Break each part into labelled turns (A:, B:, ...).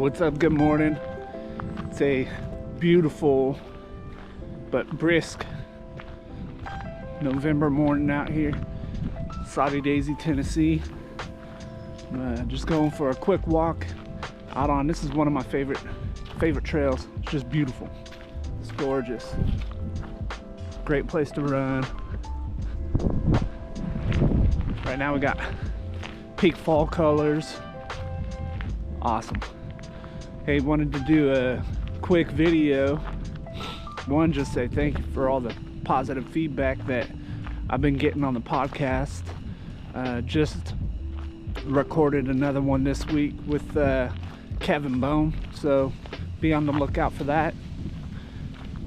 A: Hey, what's up? Good morning. It's a beautiful but brisk November morning out here, Soddy Daisy, Tennessee. Just going for a quick walk out on, this is one of my favorite trails. It's just beautiful. It's gorgeous. Great place to run. Right now we got peak fall colors. Awesome. Hey, wanted to do a quick video. One, just say thank you for all the positive feedback that I've been getting on the podcast. Just recorded another one this week with Kevin Bone, so be on the lookout for that.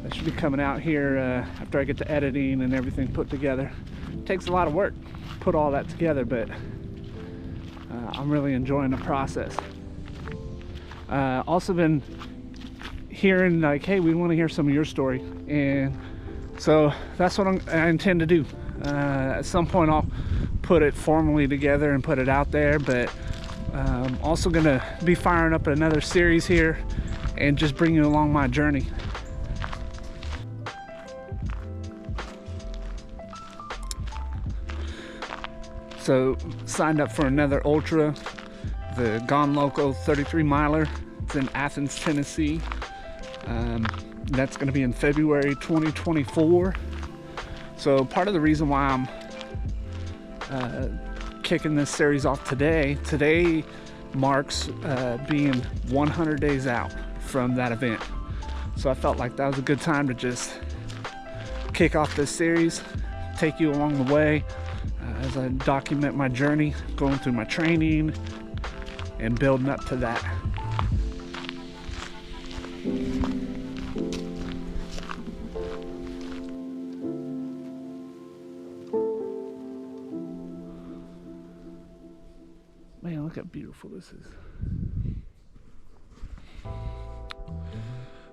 A: I should be coming out here after I get the editing and everything put together. It takes a lot of work to put all that together, but I'm really enjoying the process. Also been hearing like, hey, we want to hear some of your story, and so that's what I intend to do. At some point I'll put it formally together and put it out there, but I'm also gonna be firing up another series here and just bring you along my journey. So signed up for another ultra, the Gone Loco 33 miler. It's in Athens, Tennessee. That's going to be in February 2024. So part of the reason why I'm kicking this series off today marks being 100 days out from that event. So I felt like that was a good time to just kick off this series, take you along the way as I document my journey, going through my training and building up to that. Man, look how beautiful this is.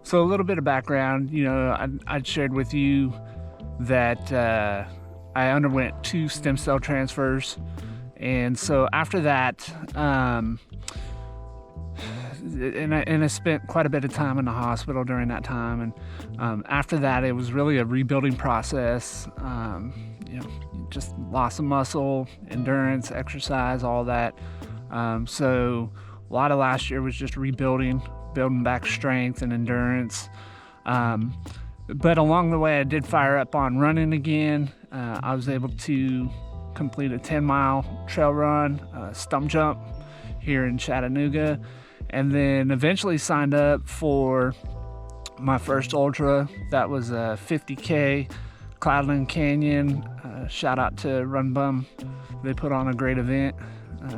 A: So a little bit of background, you know, I'd shared with you that I underwent 2 stem cell transfers, and so after that, and I spent quite a bit of time in the hospital during that time, and after that it was really a rebuilding process. You know, just loss of muscle, endurance, exercise, all that. So a lot of last year was just building back strength and endurance. But along the way I did fire up on running again. I was able to complete a 10-mile trail run, stump jump here in Chattanooga, and then eventually signed up for my first ultra. That was a 50K Cloudland Canyon. Shout out to Run Bum. They put on a great event.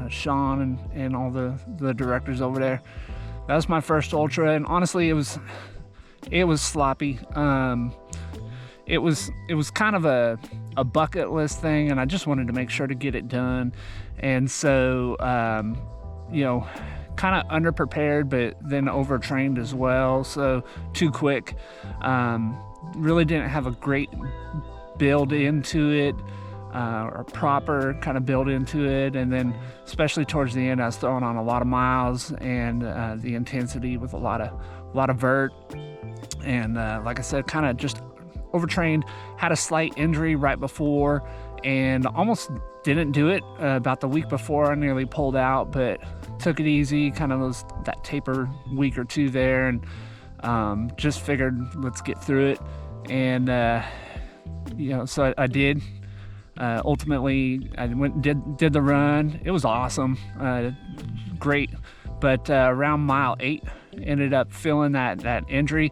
A: Sean and all the directors over there. That was my first ultra, and honestly it was sloppy. It was kind of a bucket list thing, and I just wanted to make sure to get it done. And so you know, kind of underprepared, but then overtrained as well, so too quick. Really didn't have a great build into it, or proper kind of build into it, and then especially towards the end I was throwing on a lot of miles and the intensity with a lot of vert, and like I said, kind of just overtrained. Had a slight injury right before and almost didn't do it. About the week before I nearly pulled out, but took it easy, kind of that taper week or 2 there, and just figured let's get through it. And you know, so I did. Ultimately I went and did the run. It was awesome, great, but around mile 8 ended up feeling that injury,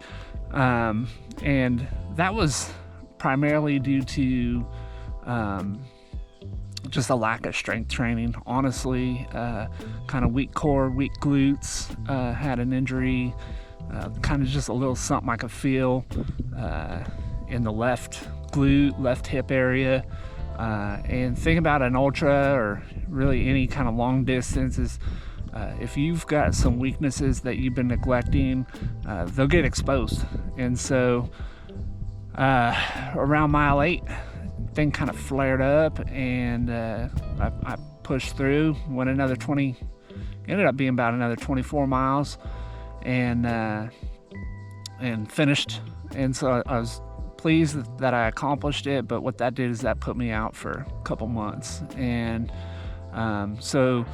A: and that was primarily due to just a lack of strength training, honestly. Kind of weak core, weak glutes. Had an injury, kind of just a little something I could feel in the left glute, left hip area. And think about an ultra or really any kind of long distance is, if you've got some weaknesses that you've been neglecting, they'll get exposed. And so around mile 8, thing kind of flared up, and I pushed through, went another 20, ended up being about another 24 miles. and finished. And so I was pleased that I accomplished it, but what that did is that put me out for a couple months. And so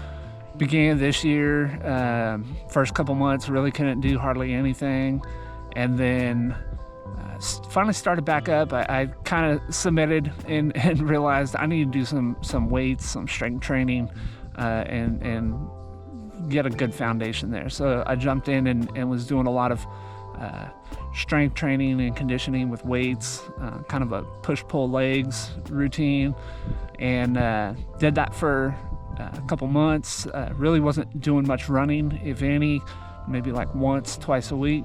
A: began this year, first couple months really couldn't do hardly anything, and then finally started back up. I kind of submitted and realized I need to do some weights, some strength training, and get a good foundation there. So I jumped in and was doing a lot of strength training and conditioning with weights, kind of a push-pull legs routine, and did that for a couple months. Really wasn't doing much running, if any, maybe like once, twice a week.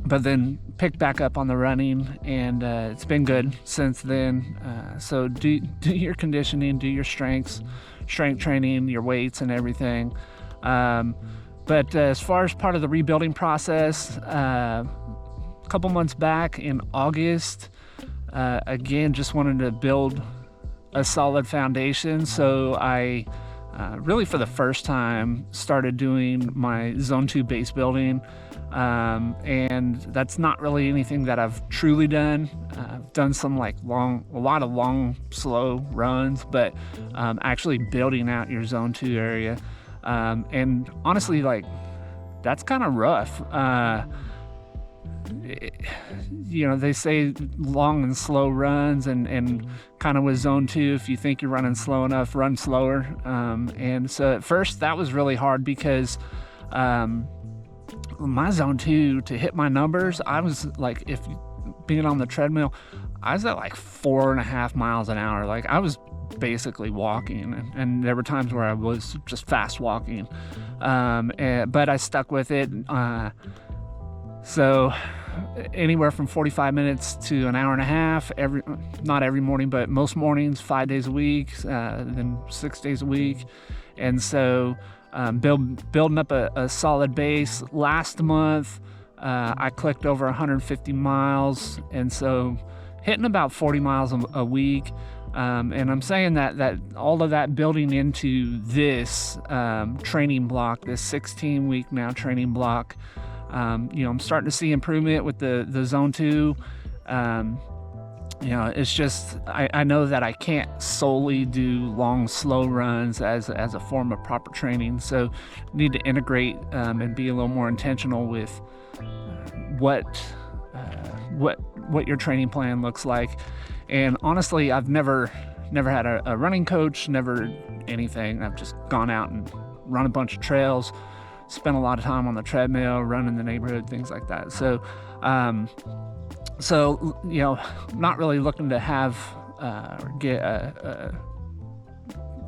A: But then picked back up on the running, and it's been good since then. So do your conditioning, do your strength training, your weights and everything. But as far as part of the rebuilding process, a couple months back in August, again, just wanted to build a solid foundation. So I really for the first time started doing my Zone 2 base building. And that's not really anything that I've truly done. I've done some a lot of long, slow runs, but actually building out your Zone 2 area. And honestly, that's kind of rough. They say long and slow runs, and kind of with Zone 2, if you think you're running slow enough, run slower. And so at first that was really hard because my Zone 2, to hit my numbers, I was being on the treadmill, I was at 4.5 miles an hour. I was basically walking, and there were times where I was just fast walking, but I stuck with it. So anywhere from 45 minutes to an hour and a half, not every morning, but most mornings, 5 days a week, then 6 days a week. And so building up a solid base. Last month, I clicked over 150 miles, and so hitting about 40 miles a week. And I'm saying that all of that building into this training block, this 16-week now training block, I'm starting to see improvement with the Zone 2. It's just, I know that I can't solely do long, slow runs as a form of proper training. So need to integrate and be a little more intentional with what your training plan looks like. And honestly, I've never had a running coach, never anything. I've just gone out and run a bunch of trails, spent a lot of time on the treadmill, running the neighborhood, things like that. So not really looking to have or get a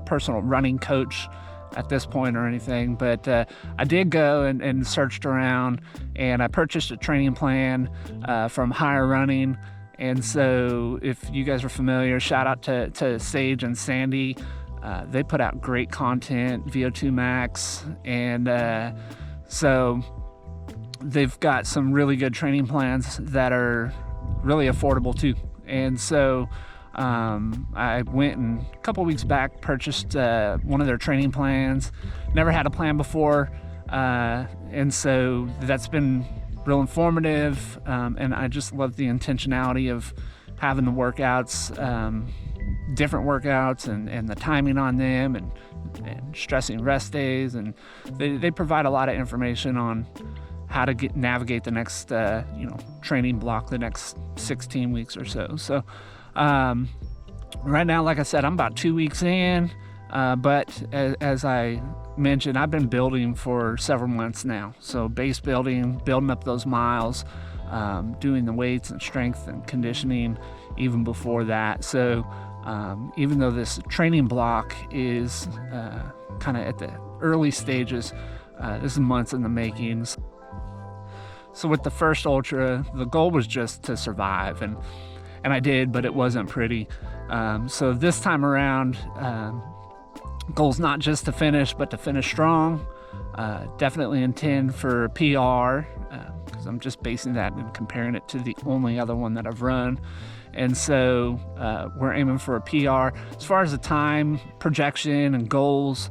A: personal running coach at this point or anything, but I did go and searched around, and I purchased a training plan from Higher Running. And so if you guys are familiar, shout out to Sage and Sandy. They put out great content, VO2 Max, and so they've got some really good training plans that are really affordable too. And so I went and a couple weeks back purchased one of their training plans. Never had a plan before, and so that's been real informative, and I just love the intentionality of having the workouts, different workouts, and the timing on them, and stressing rest days, and they provide a lot of information on how to navigate the next training block, the next 16 weeks or so. So right now, like I said, I'm about 2 weeks in, but as I mentioned, I've been building for several months now. So base building up those miles, doing the weights and strength and conditioning even before that. So even though this training block is kind of at the early stages, this is months in the making. So with the first ultra, the goal was just to survive, and I did, but it wasn't pretty. So this time around, goal's not just to finish, but to finish strong. Definitely intend for a PR, because I'm just basing that and comparing it to the only other one that I've run. And so we're aiming for a PR. As far as the time projection and goals,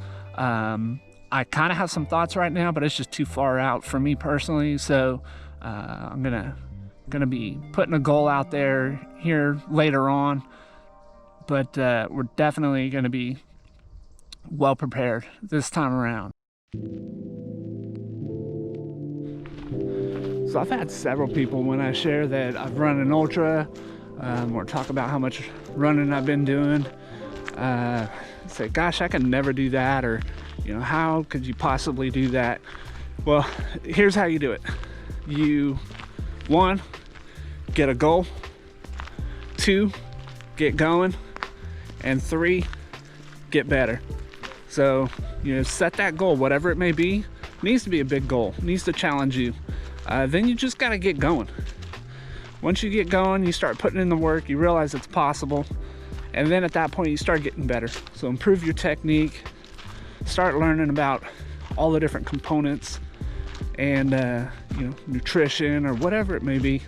A: I kind of have some thoughts right now, but it's just too far out for me personally. So I'm gonna be putting a goal out there here later on, but we're definitely gonna be well prepared this time around. So I've had several people, when I share that I've run an ultra or talk about how much running I've been doing, say, gosh, I can never do that, or how could you possibly do that? Well, here's how you do it. You, 1, get a goal, 2, get going, and 3, get better. So set that goal, whatever it may be. It needs to be a big goal, it needs to challenge you. Then you just got to get going. Once you get going, you start putting in the work, you realize it's possible, and then at that point you start getting better. So improve your technique, start learning about all the different components and nutrition or whatever it may be.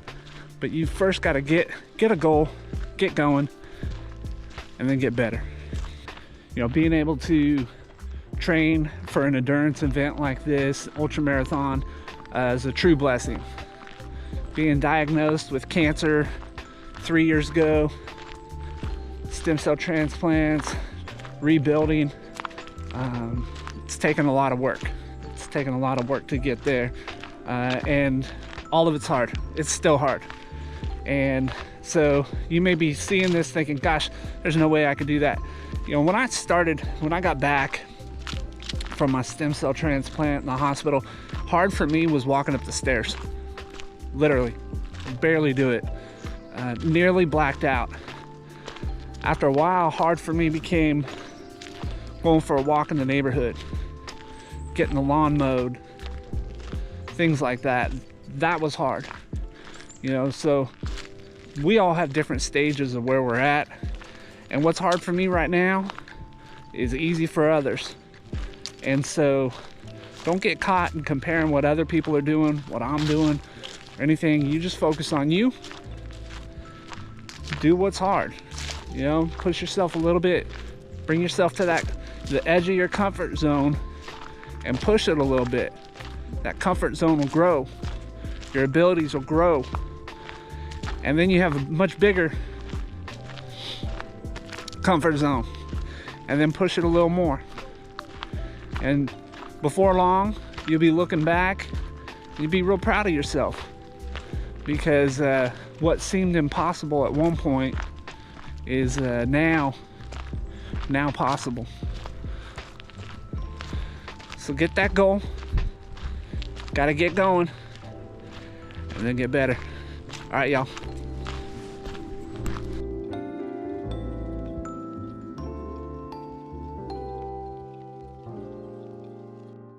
A: But you first got to get a goal, get going, and then get better. Being able to train for an endurance event like this, ultramarathon, is a true blessing. Being diagnosed with cancer 3 years ago, stem cell transplants, rebuilding, it's taken a lot of work. It's taken a lot of work to get there, and all of it's hard. It's still hard. And so you may be seeing this thinking, gosh, there's no way I could do that. When I got back from my stem cell transplant in the hospital, hard for me was walking up the stairs. Literally, barely do it. Nearly blacked out. After a while, hard for me became going for a walk in the neighborhood, getting the lawn mowed, things like that. That was hard. So we all have different stages of where we're at. And what's hard for me right now is easy for others. And so don't get caught in comparing what other people are doing, what I'm doing, or anything. You just focus on you. Do what's hard. Push yourself a little bit. Bring yourself to the edge of your comfort zone and push it a little bit. That comfort zone will grow. Your abilities will grow. And then you have a much bigger comfort zone. And then push it a little more. And before long, you'll be looking back, you'll be real proud of yourself, because what seemed impossible at one point is now possible. So get that goal, gotta get going, and then get better. All right, y'all.